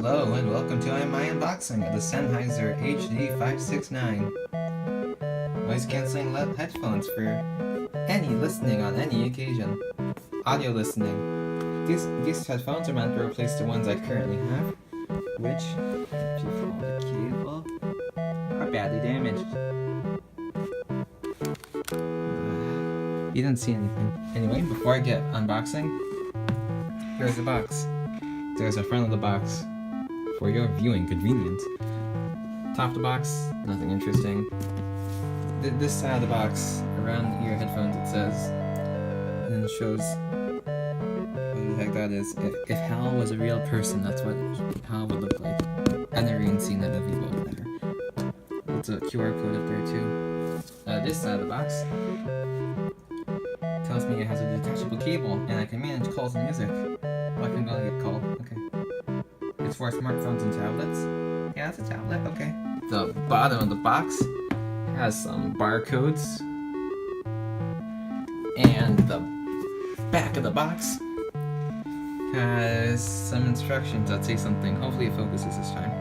Hello and welcome to my unboxing of the Sennheiser HD569 noise cancelling headphones for any listening on any occasion. Audio listening. These headphones are meant to replace the ones I currently have, which, if you follow the cable, are badly damaged. You didn't see anything. Anyway, before I get unboxing, here's the box. There's a front of the box for your viewing convenience. Top of the box, nothing interesting. This side of the box, around your headphones, it says, and it shows what the heck that is. If Hal was a real person, that's what Hal would look like. I've never even seen that movie, but whatever. There's a QR code up there too. This side of the box tells me it has a detachable cable, and I can manage calls and music. I can go get called. Okay. It's for smartphones and tablets. Yeah, it's a tablet. Okay. The bottom of the box has some barcodes, and the back of the box has some instructions that say something. Hopefully it focuses this time.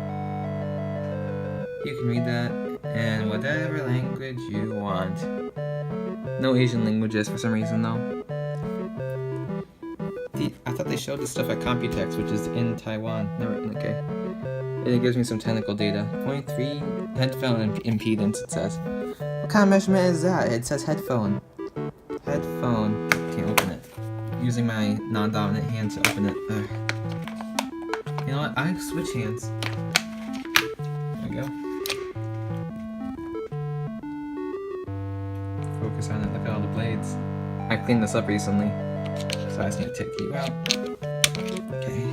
You can read that in whatever language you want. No Asian languages for some reason though. I thought they showed this stuff at Computex, which is in Taiwan. Never, okay. And it gives me some technical data. 0.3 headphone impedance, it says. What kind of measurement is that? It says headphone. Headphone. Can't open it. Using my non-dominant hand to open it. Ugh. You know what? I switch hands. There we go. Focus on it. Look at all the blades. I cleaned this up recently, so I just need to take you out. Okay.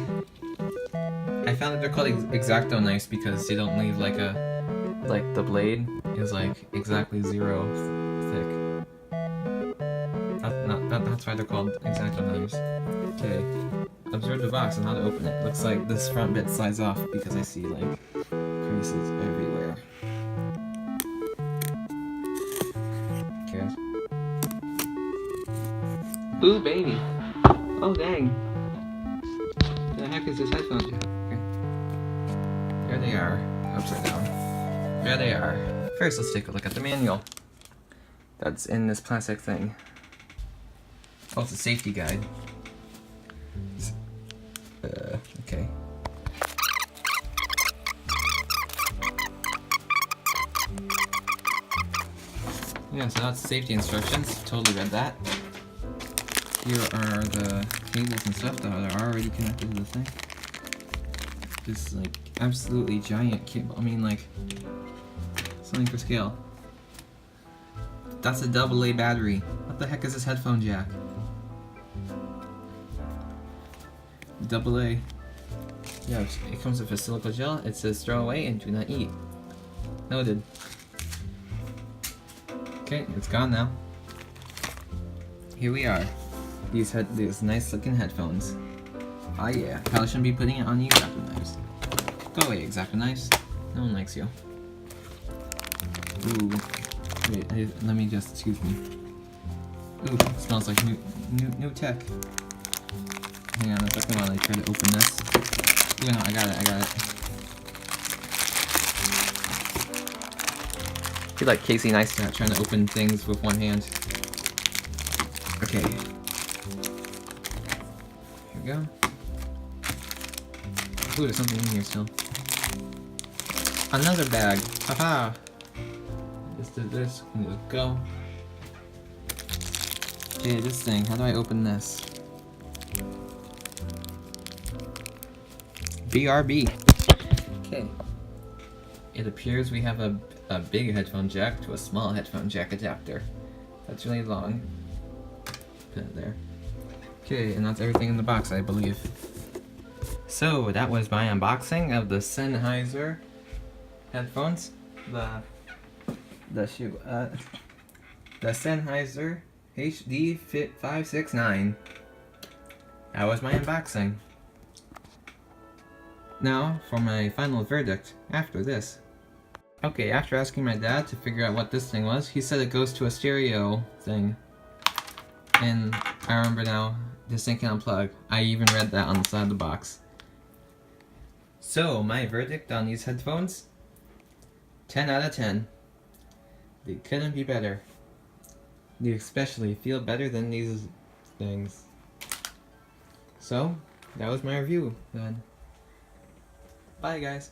I found that they're called X-Acto knives because they don't leave like the blade is like exactly 0 thick. That's why they're called X-Acto knives. Okay. Observe the box and how to open it. Looks like this front bit slides off because I see like creases everywhere. Okay. Ooh, baby. Oh, dang. The heck is this headphone jack? Okay. There they are. Upside down. There they are. First, let's take a look at the manual that's in this plastic thing. Oh, it's a safety guide. Okay. Yeah, so that's safety instructions. Totally read that. Here are the cables and stuff that are already connected to the thing. This is like absolutely giant cable. I mean, like something for scale. That's a AA battery. What the heck is this headphone jack? AA. Yeah, it comes with a silica gel. It says throw away and do not eat. Noted. Okay, it's gone now. Here we are. These nice looking headphones. Oh yeah, probably shouldn't be putting it on the X-Acto knives. Go away, X-Acto knives. No one likes you. Ooh. Wait, let me just, excuse me. Ooh, it smells like new tech. Hang on a second while I try to open this. Ooh, no, I got it. I feel like Casey Neistat trying to open things with one hand. Okay. Here we go. Ooh, there's something in here still. Another bag. Haha. Just did this. Let's go. Okay, this thing. How do I open this? BRB. Okay. It appears we have a big headphone jack to a small headphone jack adapter. That's really long. Put it there. Okay, and that's everything in the box, I believe. So, that was my unboxing of the Sennheiser headphones. The Sennheiser HD569. That was my unboxing. Now, for my final verdict, after this. Okay, after asking my dad to figure out what this thing was, he said it goes to a stereo thing. And I remember now, this thing can unplug. I even read that on the side of the box. So, my verdict on these headphones, 10 out of 10. They couldn't be better. They especially feel better than these things. So, that was my review then. Bye guys.